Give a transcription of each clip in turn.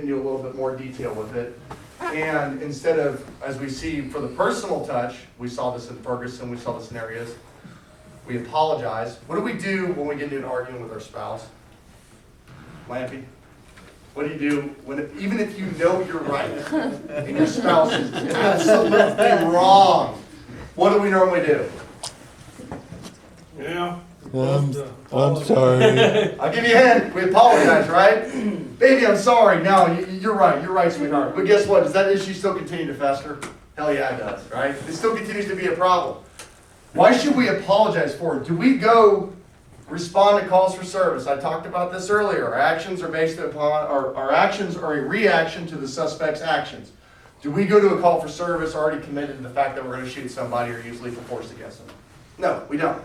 into a little bit more detail with it. And instead of, as we see for the personal touch, we saw this in Ferguson, we saw this in areas, we apologize. What do we do when we get into an argument with our spouse? Lampy? What do you do when, even if you know you're right, and your spouse is absolutely wrong? What do we normally do? Yeah. I'm sorry. I'll give you a hint. We apologize, right? Baby, I'm sorry. No, you're right, sweetheart. But guess what? Does that issue still continue to fester? Hell yeah, it does, right? It still continues to be a problem. Why should we apologize for it? Do we go respond to calls for service? I talked about this earlier. Our actions are based upon, our actions are a reaction to the suspect's actions. Do we go to a call for service already committed to the fact that we're going to shoot somebody or use lethal force against them? No, we don't.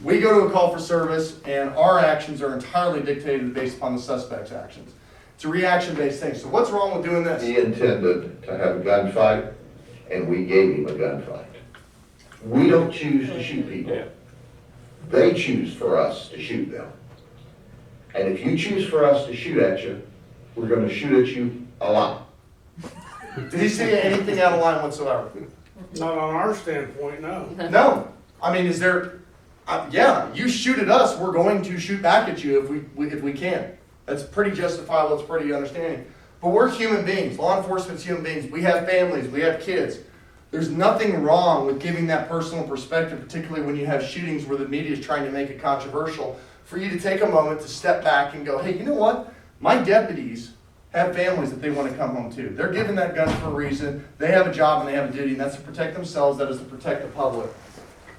We go to a call for service, and our actions are entirely dictated based upon the suspect's actions. It's a reaction-based thing. So what's wrong with doing this? He intended to have a gunfight, and we gave him a gunfight. We don't choose to shoot people. They choose for us to shoot them. And if you choose for us to shoot at you, we're going to shoot at you a lot. Did he say anything out of line whatsoever? Not on our standpoint, no. No. I mean, is there... yeah, you shoot at us, we're going to shoot back at you if we can. That's pretty justifiable, it's pretty understanding. But we're human beings, law enforcement's human beings. We have families, we have kids. There's nothing wrong with giving that personal perspective, particularly when you have shootings where the media is trying to make it controversial, for you to take a moment to step back and go, hey, you know what? My deputies have families that they want to come home to. They're given that gun for a reason. They have a job and they have a duty, and that's to protect themselves, that is to protect the public.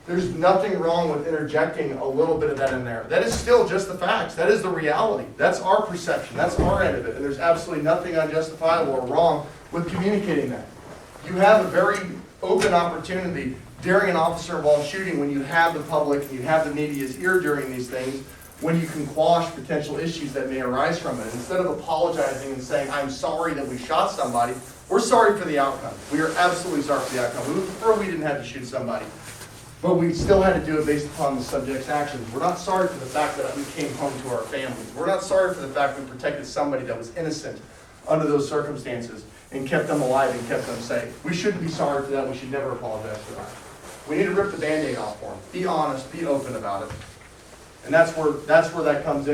There's nothing wrong with interjecting a little bit of that in there. That is still just the facts. That is the reality. That's our perception. That's our end of it. And there's absolutely nothing unjustifiable or wrong with communicating that. You have a very open opportunity during an officer-involved shooting when you have the public and you have the media's ear during these things, when you can quash potential issues that may arise from it. Instead of apologizing and saying, I'm sorry that we shot somebody, we're sorry for the outcome. We are absolutely sorry for the outcome. We would prefer we didn't have to shoot somebody. But we still had to do it based upon the subject's actions. We're not sorry for the fact that we came home to our families. We're not sorry for the fact we protected somebody that was innocent under those circumstances and kept them alive and kept them safe. We shouldn't be sorry for that. We should never apologize for that. We need to rip the Band-Aid off for them. Be honest, be open about it. And that's where that comes in.